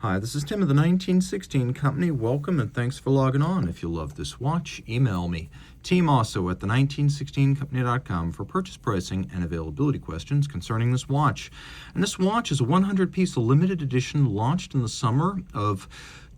Hi, this is Tim of the 1916 Company. Welcome and thanks for logging on. If you love this watch, email me, Team Mosso at the1916company.com for purchase pricing and availability questions concerning this watch. And this watch is a 100-piece limited edition launched in the summer of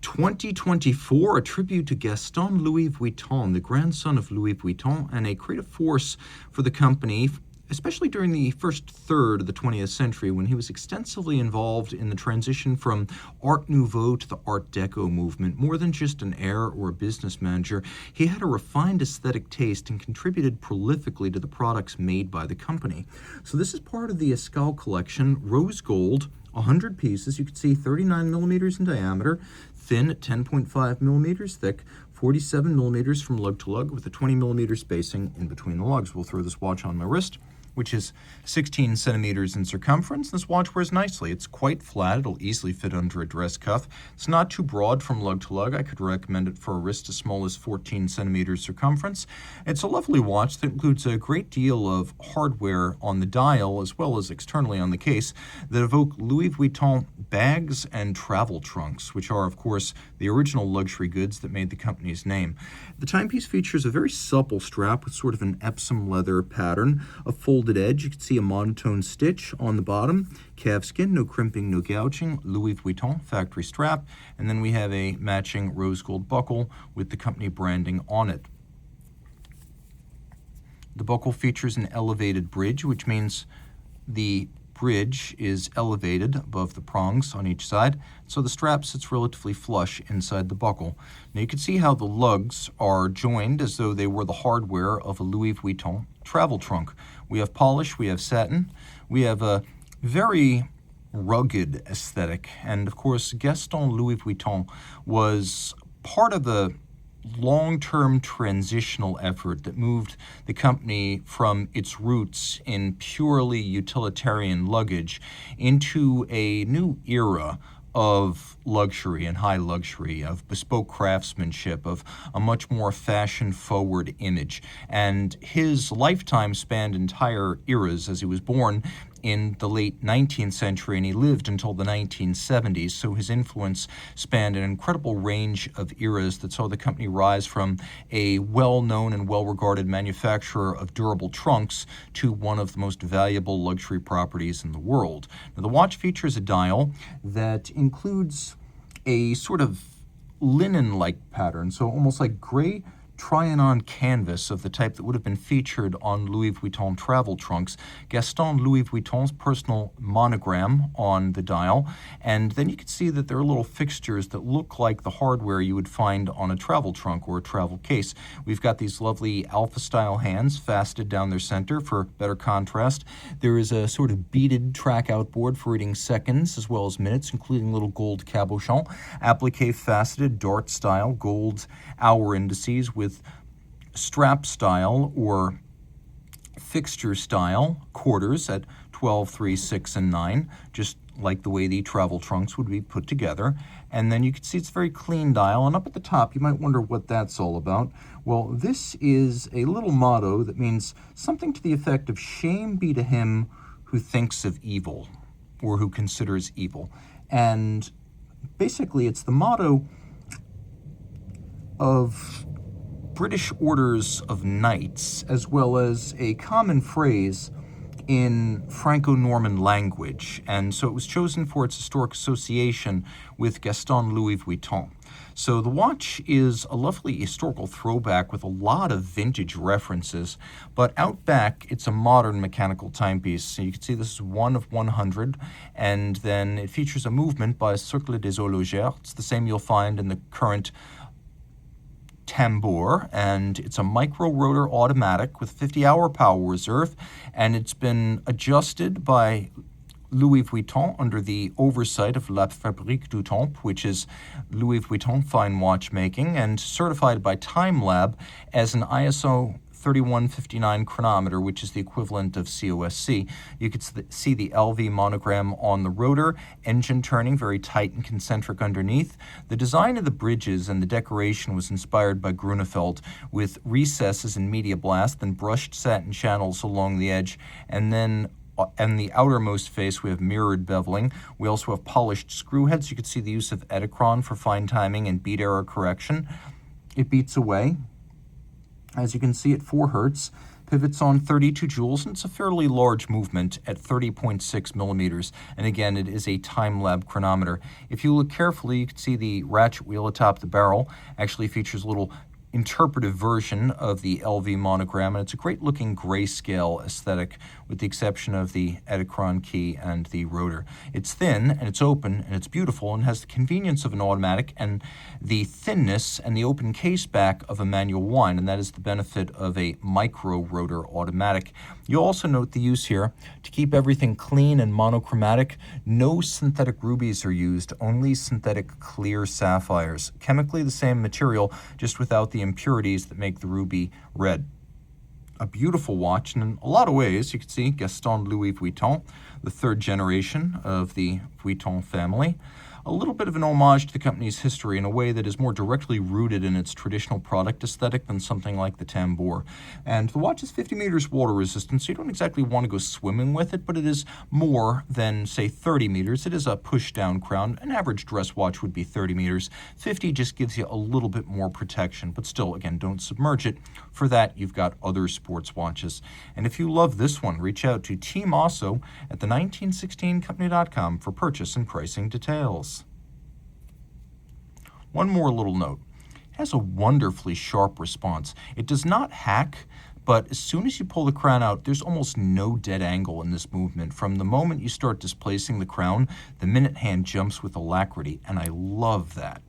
2024, a tribute to Gaston-Louis Vuitton, the grandson of Louis Vuitton, and a creative force for the company, especially during the first third of the 20th century, when he was extensively involved in the transition from Art Nouveau to the Art Deco movement. More than just an heir or a business manager, he had a refined aesthetic taste and contributed prolifically to the products made by the company. So this is part of the Escale collection, rose gold, 100 pieces. You can see 39 millimeters in diameter, thin at 10.5 millimeters thick, 47 millimeters from lug to lug with a 20 millimeter spacing in between the lugs. We'll throw this watch on my wrist, which is 16 centimeters in circumference. This watch wears nicely. It's quite flat. It'll easily fit under a dress cuff. It's not too broad from lug to lug. I could recommend it for a wrist as small as 14 centimeters circumference. It's a lovely watch that includes a great deal of hardware on the dial as well as externally on the case that evoke Louis Vuitton bags and travel trunks, which are, of course, the original luxury goods that made the company's name. The timepiece features a very supple strap with sort of an Epsom leather pattern, a folded edge. You can see a monotone stitch on the bottom, calfskin, no crimping, no gouging, Louis Vuitton factory strap, and then we have a matching rose gold buckle with the company branding on it. The buckle features an elevated bridge, which means the bridge is elevated above the prongs on each side, so the strap sits relatively flush inside the buckle. Now you can see how the lugs are joined as though they were the hardware of a Louis Vuitton travel trunk. We have polish, we have satin, we have a very rugged aesthetic, and of course Gaston-Louis Vuitton was part of the long-term transitional effort that moved the company from its roots in purely utilitarian luggage into a new era of luxury and high luxury, of bespoke craftsmanship, of a much more fashion-forward image. And his lifetime spanned entire eras, as he was born in the late 19th century and he lived until the 1970s, so his influence spanned an incredible range of eras that saw the company rise from a well-known and well-regarded manufacturer of durable trunks to one of the most valuable luxury properties in the world. Now, the watch features a dial that includes a sort of linen-like pattern, so almost like gray try-on canvas of the type that would have been featured on Louis Vuitton travel trunks, Gaston-Louis Vuitton's personal monogram on the dial, and then you can see that there are little fixtures that look like the hardware you would find on a travel trunk or a travel case. We've got these lovely alpha-style hands faceted down their center for better contrast. There is a sort of beaded track outboard for reading seconds as well as minutes, including little gold cabochon, applique faceted dart style gold hour indices with strap style or fixture style quarters at 12, 3, 6, and 9, just like the way the travel trunks would be put together. And then you can see it's a very clean dial, and up at the top you might wonder what that's all about. Well, this is a little motto that means something to the effect of "shame be to him who thinks of evil," or who considers evil. And basically it's the motto of British orders of knights, as well as a common phrase in Franco-Norman language, and so it was chosen for its historic association with Gaston-Louis Vuitton. So the watch is a lovely historical throwback with a lot of vintage references, but out back it's a modern mechanical timepiece. So you can see this is 1 of 100, and then it features a movement by Cercle des Horlogères. It's the same you'll find in the current tambour, and it's a micro rotor automatic with 50-hour power reserve, and it's been adjusted by Louis Vuitton under the oversight of La Fabrique du Temps, which is Louis Vuitton fine watchmaking, and certified by Time Lab as an ISO 3159 chronometer, which is the equivalent of COSC. You can see the LV monogram on the rotor, engine turning very tight and concentric underneath. The design of the bridges and the decoration was inspired by Grunefeld, with recesses in media blast, then brushed satin channels along the edge, and then and the outermost face, we have mirrored beveling. We also have polished screw heads. You can see the use of Etikron for fine timing and beat error correction. It beats away, as you can see, at 4 Hertz. Pivots on 32 joules, and it's a fairly large movement at 30.6 millimeters. And again, it is a time-lab chronometer. If you look carefully, you can see the ratchet wheel atop the barrel actually features a little interpretive version of the LV monogram, and it's a great-looking grayscale aesthetic with the exception of the Etikron key and the rotor. It's thin, and it's open, and it's beautiful, and has the convenience of an automatic and the thinness and the open case back of a manual one, and that is the benefit of a micro-rotor automatic. You'll also note the use here to keep everything clean and monochromatic. No synthetic rubies are used, only synthetic clear sapphires. Chemically the same material, just without the impurities that make the ruby red. A beautiful watch, and in a lot of ways, you can see Gaston-Louis Vuitton, the 3rd generation of the Vuitton family. A little bit of an homage to the company's history in a way that is more directly rooted in its traditional product aesthetic than something like the tambour. And the watch is 50 meters water resistant, so you don't exactly want to go swimming with it, but it is more than, say, 30 meters. It is a push-down crown. An average dress watch would be 30 meters. 50 just gives you a little bit more protection, but still, again, don't submerge it. For that, you've got other sports watches. And if you love this one, reach out to Team Mosso at the1916company.com for purchase and pricing details. One more little note. It has a wonderfully sharp response. It does not hack, but as soon as you pull the crown out, there's almost no dead angle in this movement. From the moment you start displacing the crown, the minute hand jumps with alacrity, and I love that.